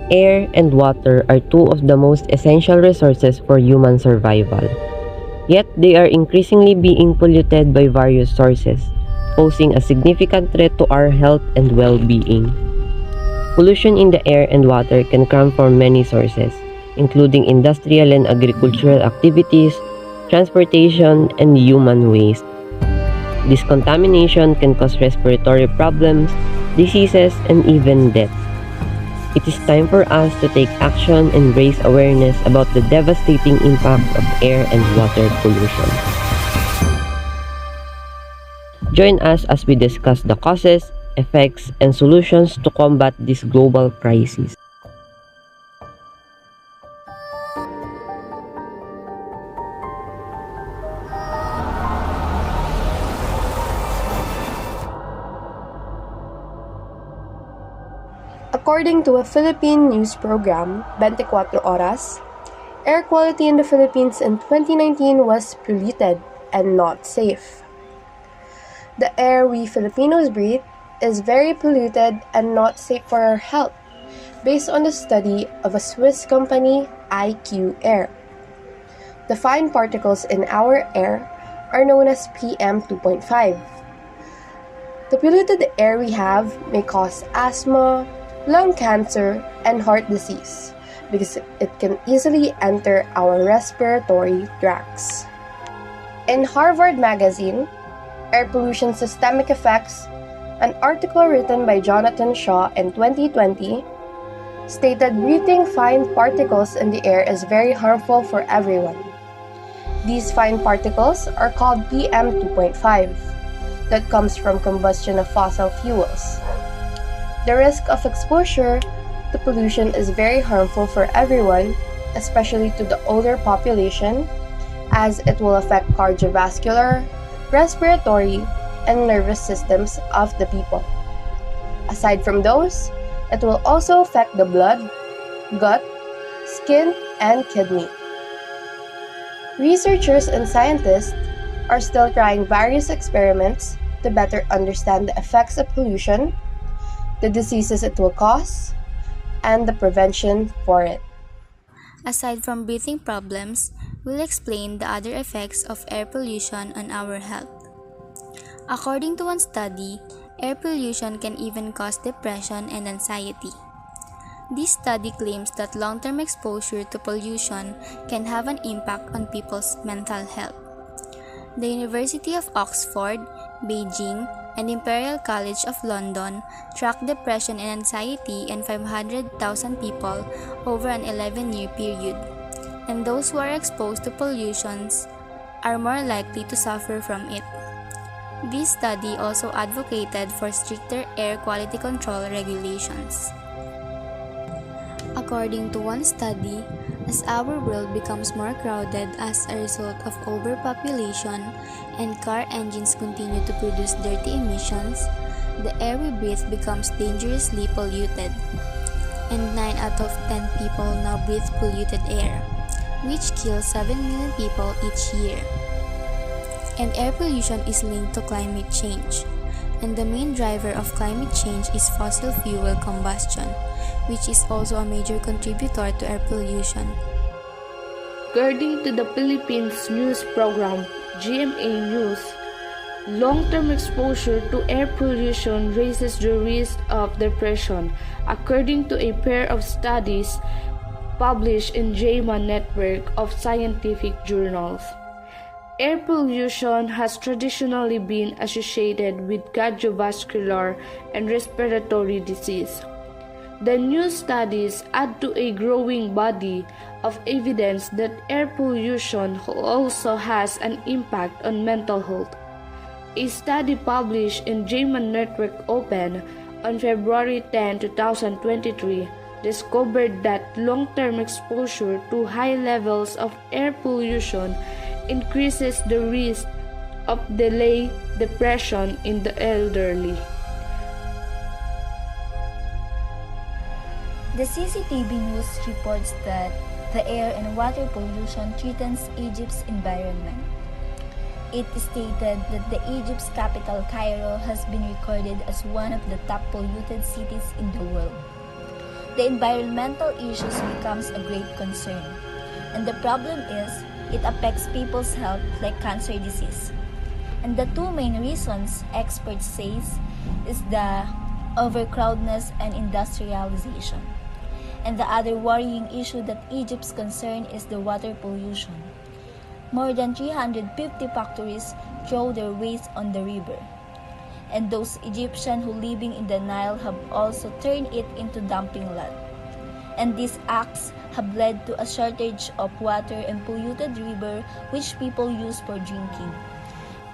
Air and water are two of the most essential resources for human survival. Yet they are increasingly being polluted by various sources, posing a significant threat to our health and well-being. Pollution in the air and water can come from many sources, including industrial and agricultural activities, transportation, and human waste. This contamination can cause respiratory problems, diseases, and even death. It is time for us to take action and raise awareness about the devastating impacts of air and water pollution. Join us as we discuss the causes, effects, and solutions to combat this global crisis. According to a Philippine news program, 24 Oras, air quality in the Philippines in 2019 was polluted and not safe. The air we Filipinos breathe is very polluted and not safe for our health, based on the study of a Swiss company, IQ Air. The fine particles in our air are known as PM 2.5. The polluted air we have may cause asthma, lung cancer, and heart disease because it can easily enter our respiratory tracts. In Harvard Magazine, Air Pollution Systemic Effects, an article written by Jonathan Shaw in 2020, stated breathing fine particles in the air is very harmful for everyone. These fine particles are called PM 2.5 that comes from combustion of fossil fuels. The risk of exposure to pollution is very harmful for everyone, especially to the older population, as it will affect cardiovascular, respiratory, and nervous systems of the people. Aside from those, it will also affect the blood, gut, skin, and kidney. Researchers and scientists are still trying various experiments to better understand the effects of pollution, the diseases it will cause, and the prevention for it. Aside from breathing problems, we'll explain the other effects of air pollution on our health. According to one study, air pollution can even cause depression and anxiety. This study claims that long-term exposure to pollution can have an impact on people's mental health. The University of Oxford, Beijing, and Imperial College of London tracked depression and anxiety in 500,000 people over an 11-year period, and those who are exposed to pollutions are more likely to suffer from it. This study also advocated for stricter air quality control regulations. According to one study, as our world becomes more crowded as a result of overpopulation and car engines continue to produce dirty emissions, the air we breathe becomes dangerously polluted. And 9 out of 10 people now breathe polluted air, which kills 7 million people each year. And air pollution is linked to climate change, and the main driver of climate change is fossil fuel combustion, which is also a major contributor to air pollution. According to the Philippines news program, GMA News, long-term exposure to air pollution raises the risk of depression, according to a pair of studies published in JAMA network of scientific journals. Air pollution has traditionally been associated with cardiovascular and respiratory disease. The new studies add to a growing body of evidence that air pollution also has an impact on mental health. A study published in JAMA Network Open on February 10, 2023 discovered that long-term exposure to high levels of air pollution increases the risk of delay depression in the elderly. The CCTV News reports that the air and water pollution threatens Egypt's environment. It is stated that the Egypt's capital Cairo has been recorded as one of the top polluted cities in the world. the environmental issues becomes a great concern. And the problem is, it affects people's health like cancer disease. And the two main reasons experts say is the overcrowdedness and industrialization. And the other worrying issue that Egypt's concern is the water pollution. More than 350 factories throw their waste on the river. And those Egyptians who living in the Nile have also turned it into dumping lot. And these acts have led to a shortage of water and polluted river which people use for drinking.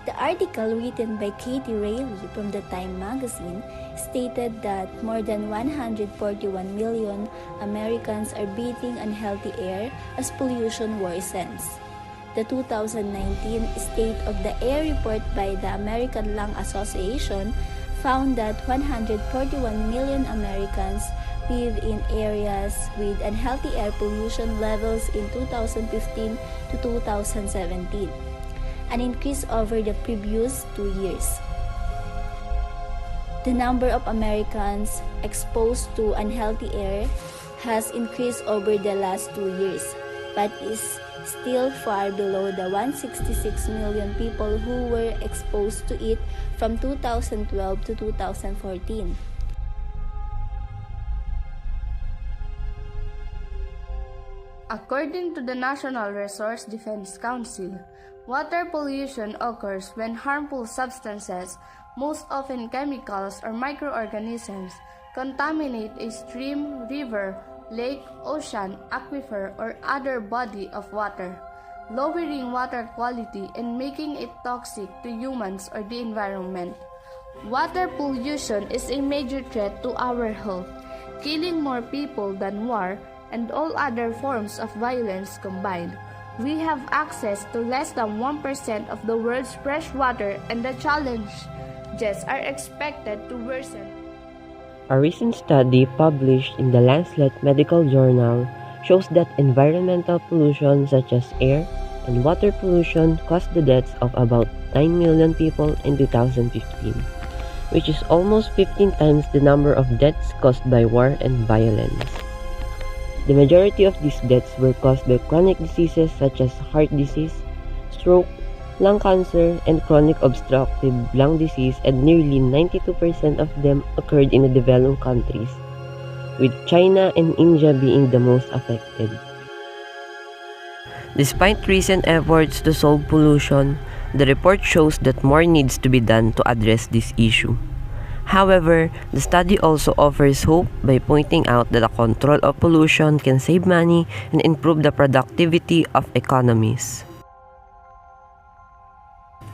The article written by Katie Rayleigh from the Time magazine stated that more than 141 million Americans are breathing unhealthy air as pollution worsens. The 2019 State of the Air report by the American Lung Association found that 141 million Americans live in areas with unhealthy air pollution levels in 2015 to 2017, an increase over the previous 2 years. The number of Americans exposed to unhealthy air has increased over the last 2 years, but is still far below the 166 million people who were exposed to it from 2012 to 2014. According to the National Resource Defense Council, water pollution occurs when harmful substances, most often chemicals or microorganisms, contaminate a stream, river, lake, ocean, aquifer, or other body of water, lowering water quality and making it toxic to humans or the environment. Water pollution is a major threat to our health, killing more people than war and all other forms of violence combined. We have access to less than 1% of the world's fresh water, and the challenges are expected to worsen. A recent study published in the Lancet Medical Journal shows that environmental pollution such as air and water pollution caused the deaths of about 9 million people in 2015, which is almost 15 times the number of deaths caused by war and violence. The majority of these deaths were caused by chronic diseases such as heart disease, stroke, lung cancer, and chronic obstructive lung disease, and nearly 92% of them occurred in the developed countries, with China and India being the most affected. Despite recent efforts to solve pollution, the report shows that more needs to be done to address this issue. However, the study also offers hope by pointing out that the control of pollution can save money and improve the productivity of economies.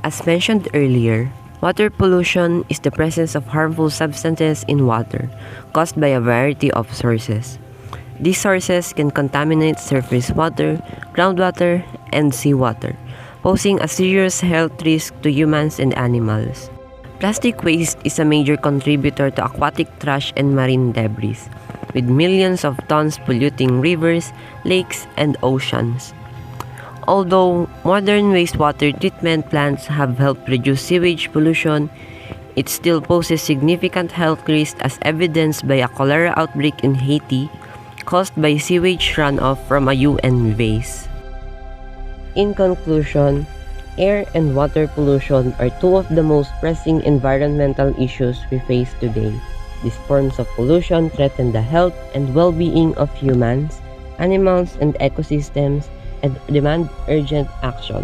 As mentioned earlier, water pollution is the presence of harmful substances in water, caused by a variety of sources. These sources can contaminate surface water, groundwater, and seawater, posing a serious health risk to humans and animals. Plastic waste is a major contributor to aquatic trash and marine debris, with millions of tons polluting rivers, lakes, and oceans. Although modern wastewater treatment plants have helped reduce sewage pollution, it still poses significant health risks as evidenced by a cholera outbreak in Haiti caused by sewage runoff from a UN vase. In conclusion, air and water pollution are two of the most pressing environmental issues we face today. These forms of pollution threaten the health and well-being of humans, animals, and ecosystems, and demand urgent action.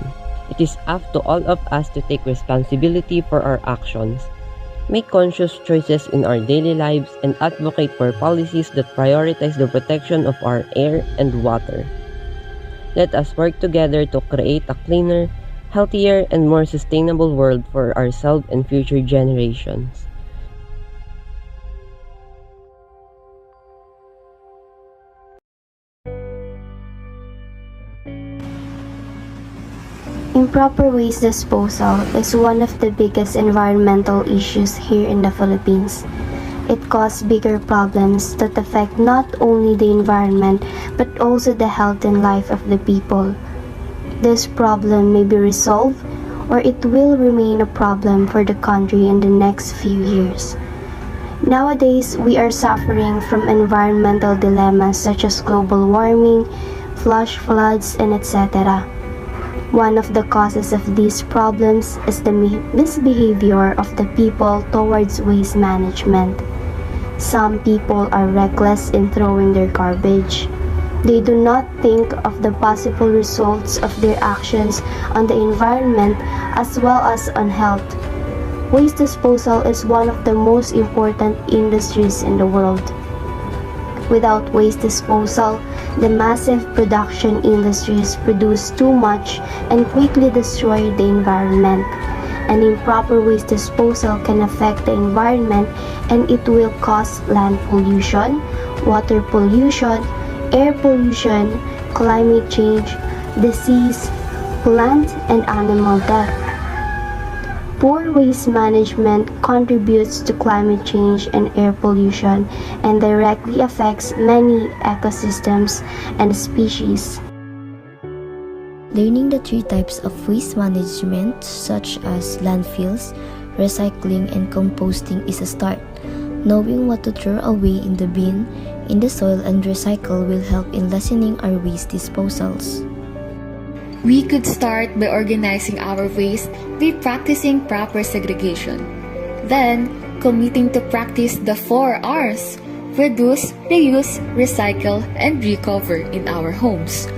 It is up to all of us to take responsibility for our actions, make conscious choices in our daily lives, and advocate for policies that prioritize the protection of our air and water. Let us work together to create a cleaner, healthier, and more sustainable world for ourselves and future generations. Improper waste disposal is one of the biggest environmental issues here in the Philippines. It causes bigger problems that affect not only the environment but also the health and life of the people. This problem may be resolved, or it will remain a problem for the country in the next few years. Nowadays, we are suffering from environmental dilemmas such as global warming, flash floods, and etc. One of the causes of these problems is the misbehavior of the people towards waste management. Some people are reckless in throwing their garbage. They do not think of the possible results of their actions on the environment as well as on health. Waste disposal is one of the most important industries in the world. Without waste disposal, the massive production industries produce too much and quickly destroy the environment. And improper waste disposal can affect the environment, and it will cause land pollution, water pollution, air pollution, climate change, disease, plant and animal death. Poor waste management contributes to climate change and air pollution and directly affects many ecosystems and species. Learning the 3 types of waste management, such as landfills, recycling, and composting, is a start. Knowing what to throw away in the bin, in the soil, and recycle will help in lessening our waste disposals. We could start by organizing our waste by practicing proper segregation. Then, committing to practice the 4 R's: reduce, reuse, recycle, and recover in our homes.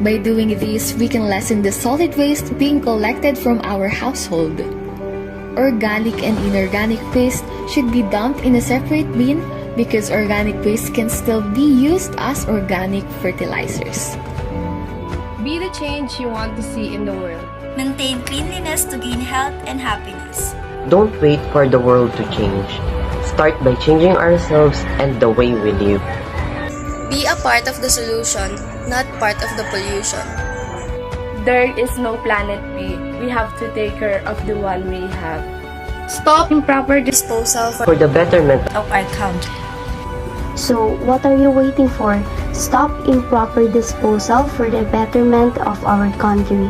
By doing this, we can lessen the solid waste being collected from our household. Organic and inorganic waste should be dumped in a separate bin because organic waste can still be used as organic fertilizers. Be the change you want to see in the world. Maintain cleanliness to gain health and happiness. Don't wait for the world to change. Start by changing ourselves and the way we live. Be a part of the solution, not part of the pollution. There is no planet B. We have to take care of the one we have. Stop improper disposal For the betterment of our country. So, what are you waiting for? Stop improper disposal for the betterment of our country.